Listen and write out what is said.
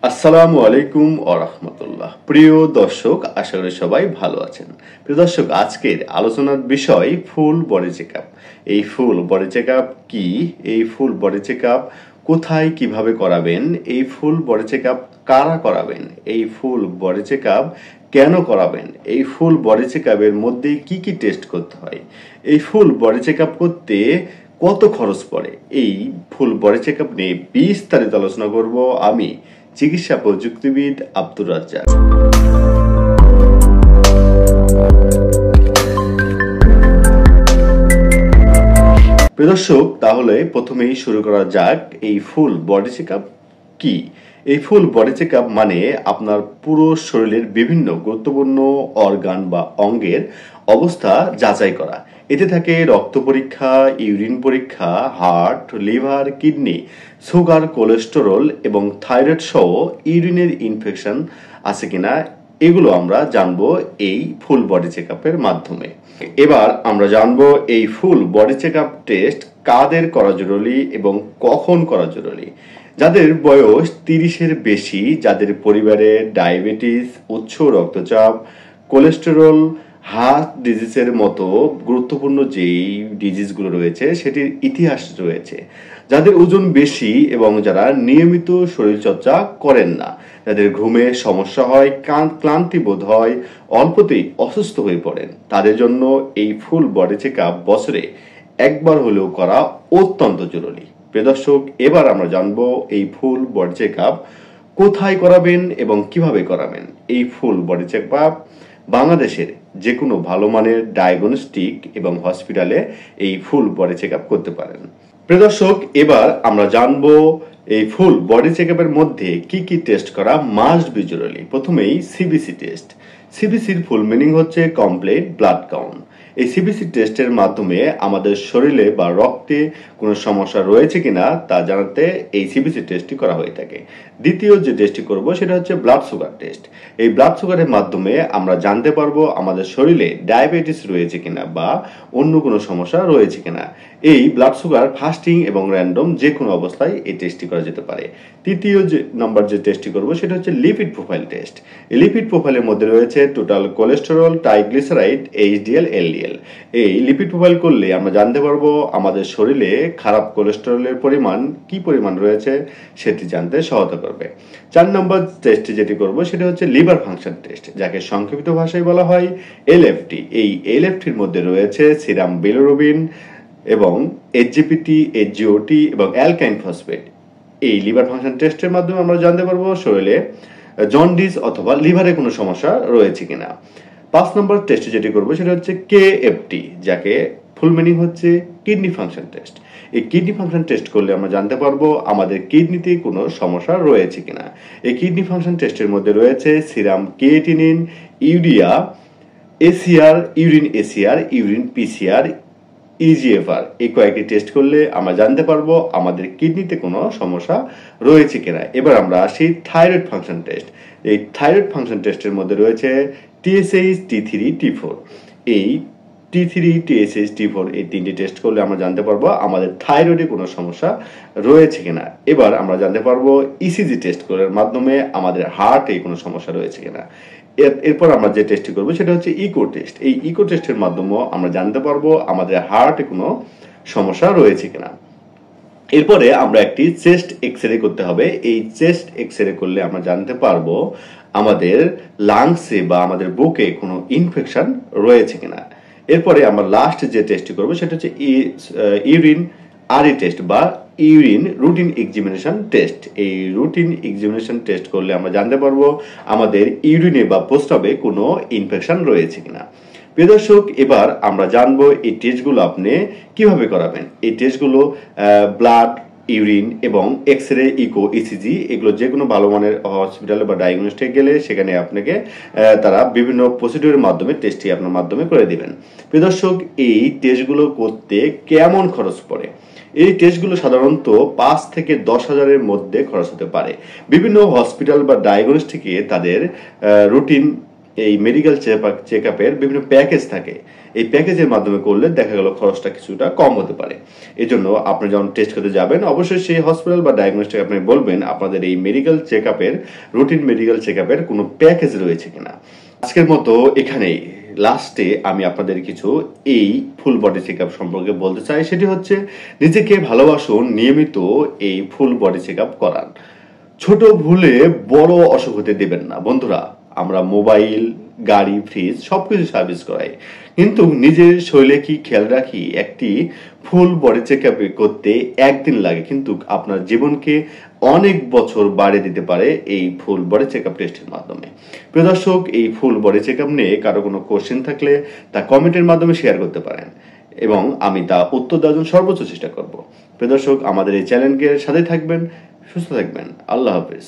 আসসালামু আলাইকুম ওয়া রাহমাতুল্লাহ। প্রিয় দর্শক, আশা করি সবাই ভালো আছেন। প্রিয় দর্শক, আজকের আলোচনার বিষয় ফুল বডি চেকআপ। এই ফুল বডি চেকআপ কি? এই ফুল বডি চেকআপ কোথায় কিভাবে করাবেন? এই ফুল বডি চেকআপ কারা করাবেন? এই ফুল বডি চেকআপ কেন করাবেন? এই ফুল বডি চেকআপের মধ্যে কি কি টেস্ট করতে হয়? এই ফুল বডি চেকআপ করতে কত খরচ পড়ে? এই ফুল বডি চেকআপ নিয়ে বিস্তারিত আলোচনা করব আমি, চিকিৎসা প্রযুক্তিবিদ আব্দুর রাজ্জাক। দর্শক, তাহলে প্রথমেই শুরু করা যাক এই ফুল বডি চেকআপ কি। এই ফুল বডি চেকআপ মানে আপনার পুরো শরীরের বিভিন্ন গুরুত্বপূর্ণ অর্গান বা অঙ্গের অবস্থা যাচাই করা। এতে থাকে রক্ত পরীক্ষা, ইউরিন পরীক্ষা, heart, liver, kidney, sugar, cholesterol এবং থাইরয়েড সহ ইউরিনের ইনফেকশন আছে কিনা এগুলো আমরা জানবো এই ফুল বডি চেকআপের মাধ্যমে। এবার আমরা জানবো এই ফুল বডি চেকআপ টেস্ট কাদের করা জরুরি এবং কখন করা জরুরি। যাদের বয়স 30-এর বেশি, যাদের পরিবারে ডায়াবেটিস, উচ্চ রক্তচাপ, কোলেস্টেরল, হার্ট ডিজিজের মতো গুরুত্বপূর্ণ যেই ডিজিজগুলো রয়েছে সেটির ইতিহাস রয়েছে, যাদের ওজন বেশি এবং যারা নিয়মিত শরীরচর্চা করেন না, যাদের ঘুমে সমস্যা হয়, ক্লান্তি বোধ হয়, অল্পতেই অসুস্থ হয়ে পড়েন, তাদের জন্য এই ফুল বডি চেকআপ বছরে একবার হলেও করা অত্যন্ত জরুরি। প্রিয় দর্শক, এবার আমরা জানবো এই ফুল বডি চেকআপ কোথায় করাবেন এবং কিভাবে করাবেন। এই ফুল বডি চেকআপ বাংলাদেশের যে কোনো ভালো মানের ডায়াগনস্টিক এবং হসপিটালে এই ফুল বডি চেকআপ করতে পারেন। প্রিয় দর্শক, এবার আমরা জানবো এই ফুল বডি চেকআপের মধ্যে কি কি টেস্ট করা মাস্ট বি জরুরি। প্রথমেই সিবিসি টেস্ট। সিবিসির ফুল মিনিং হচ্ছে কমপ্লিট ব্লাড কাউন্ট। এই সিবিসি টেস্টের মাধ্যমে আমাদের শরীরে বা রক্তে কোনো সমস্যা রয়েছে কিনা তা জানাতে এই সিবিসি টেস্টটি করা হয়ে থাকে। দ্বিতীয় যে টেস্টটি করব সেটা হচ্ছে ব্লাড সুগার টেস্ট। এই ব্লাড সুগারের মাধ্যমে আমরা জানতে পারবো আমাদের শরীরে ডায়াবেটিস রয়েছে কিনা বা অন্য কোনো সমস্যা রয়েছে কিনা। এই ব্লাড সুগার ফাস্টিং এবং র্যান্ডম যে কোনো অবস্থায় এই টেস্টটি করা যেতে পারে। তৃতীয় নাম্বার যে টেস্টটি করব সেটা হচ্ছে লিপিড প্রোফাইল টেস্ট। এই লিপিড প্রোফাইলের মধ্যে রয়েছে total cholesterol, triglyceride, HDL, LDL. এই লিপিড প্রোফাইল করলে আমরা জানতে পারবো আমাদের শরীরে খারাপ কোলেস্টেরলের পরিমাণ কি পরিমাণ রয়েছে সেটি জানতে সহায়তা করবে। 4 নম্বর টেস্ট যেটি করব সেটা হচ্ছে লিভার ফাংশন টেস্ট, যাকে সংক্ষিপ্ত ভাষায় বলা হয় এলএফটি। এই এলএফটির মধ্যে রয়েছে সিরাম বিলিরুবিন এবং এইচজিপিটি, এইচজিওটি এবং অ্যালকাইন ফসফেট। এই লিভার ফাংশন টেস্টের মাধ্যমে আমরা জানতে পারবো শরীরে জন্ডিস অথবা লিভারে কোনো সমস্যা রয়েছে কিনা। 5 নম্বর টেস্ট যেটি করবো সেটা হচ্ছে কেএফটি, যাকে ফুল মিনিং হচ্ছে কিডনি ফাংশন টেস্ট। এই কিডনি ফাংশন টেস্ট করলে আমরা জানতে পারবো আমাদের কিডনিতে কোনো সমস্যা রয়েছে কিনা। এই কিডনি ফাংশন টেস্টের মধ্যে রয়েছে serum creatinine, urea, ACR, urine ACR, urine PCR, eGFR. এই কয়েকটি টেস্ট করলে আমরা জানতে পারবো আমাদের কিডনিতে কোনো সমস্যা রয়েছে কিনা। এবার আমরা আসি থাইরয়েড ফাংশন টেস্ট। এই থাইরয়েড ফাংশন টেস্টের মধ্যে রয়েছে টিএসএইচ, টি3, টি4। এই টি3, টিএসএইচ, টি4 এই তিনটি টেস্ট করলে আমরা জানতে পারবো আমাদের থাইরয়েডে কোনো সমস্যা রয়েছে কিনা। এবার আমরা জানতে পারবো ইসিজি টেস্ট করার মাধ্যমে আমাদের হার্টে কোনো সমস্যা রয়েছে কিনা। এরপর আমরা যে টেস্টটি করবো সেটা হচ্ছে ইকো টেস্ট। এই ইকো টেস্টের মাধ্যমে আমরা জানতে পারবো আমাদের হার্টে কোনো সমস্যা রয়েছে কিনা। এরপরে আমরা একটি চেস্ট এক্সরে করতে হবে। এই চেস্ট এক্সরে করলে আমরা জানতে পারবো আমাদের লাংসে বা আমাদের বুকে কোনো ইনফেকশন রয়েছে কিনা। এরপরে আমরা লাস্ট যে টেস্টটি করবো সেটা হচ্ছে ইউরিন আরই টেস্ট বা ইউরিন রুটিন এক্সামিনেশন টেস্ট। এই রুটিন এক্সামিনেশন টেস্ট করলে আমরা জানতে পারবো আমাদের ইউরিনে বা প্রস্রাবে কোনো ইনফেকশন রয়েছে কিনা। প্রিয় দর্শক, এবার আমরা জানবো এই টেস্টগুলো আপনি কিভাবে করাবেন। এই টেস্টগুলো ব্লাড, ইউরিন এবং এক্সরে, ইকো, ইসিজি এগুলো যে কোনো ভালো মানের হসপিটালে বা ডায়াগনস্টিক গেলে সেখানে আপনাকে তারা বিভিন্ন প্রসিডিউরের মাধ্যমে টেস্টটি আপনার মাধ্যমে করে দিবেন। প্রিয় দর্শক, এই টেস্টগুলো করতে কেমন খরচ পড়ে? এই টেস্টগুলো সাধারণত 5 থেকে 10 হাজারের মধ্যে খরচ হতে পারে। বিভিন্ন হসপিটাল বা ডায়াগনস্টিকে তাদের রুটিন এই মেডিকেল চেক আপের বিভিন্ন প্যাকেজ থাকে। এই প্যাকেজের মাধ্যমে করলে দেখা গেল খরচটা কিছুটা কম হতে পারে। এই জন্য আপনি যখন টেস্ট করতে যাবেন অবশ্যই সেই হসপিটাল বা ডায়াগনস্টিক আপনি বলবেন আপনাদের এই মেডিকেল চেক আপের, রুটিন মেডিকেল চেক আপের কোনো প্যাকেজ রয়েছে কিনা। আজকের মতো এখানেই লাস্টে আমি আপনাদের কিছু এই ফুল বডি চেক আপ সম্পর্কে বলতে চাই। সেটি হচ্ছে নিজেকে ভালোবাসুন, নিয়মিত এই ফুল বডি চেক আপ করান। ছোট ভুলে বড় অসুখ হতে দেবেন না বন্ধুরা। আমরা মোবাইল, গাড়ি, ফ্রিজ সবকিছু সার্ভিস করাই, কিন্তু নিজের শরীরে কি খেয়াল রাখি? একটি ফুল বডি চেক আপ করতে একদিন লাগে, কিন্তু আপনার জীবনকে অনেক বছর বাড়িয়ে দিতে পারে এই ফুল বডি চেক আপ টেস্টের মাধ্যমে। প্রিয় দর্শক, এই ফুল বডি চেক আপ নিয়ে কারো কোনো কোশ্চেন থাকলে তা কমেন্টের মাধ্যমে শেয়ার করতে পারেন এবং আমি তা উত্তর দেওয়ার জন্য সর্বোচ্চ চেষ্টা করব। প্রিয় দর্শক, আমাদের এই চ্যানেলকে সাথে থাকবেন, সুস্থ থাকবেন। আল্লাহ হাফেজ।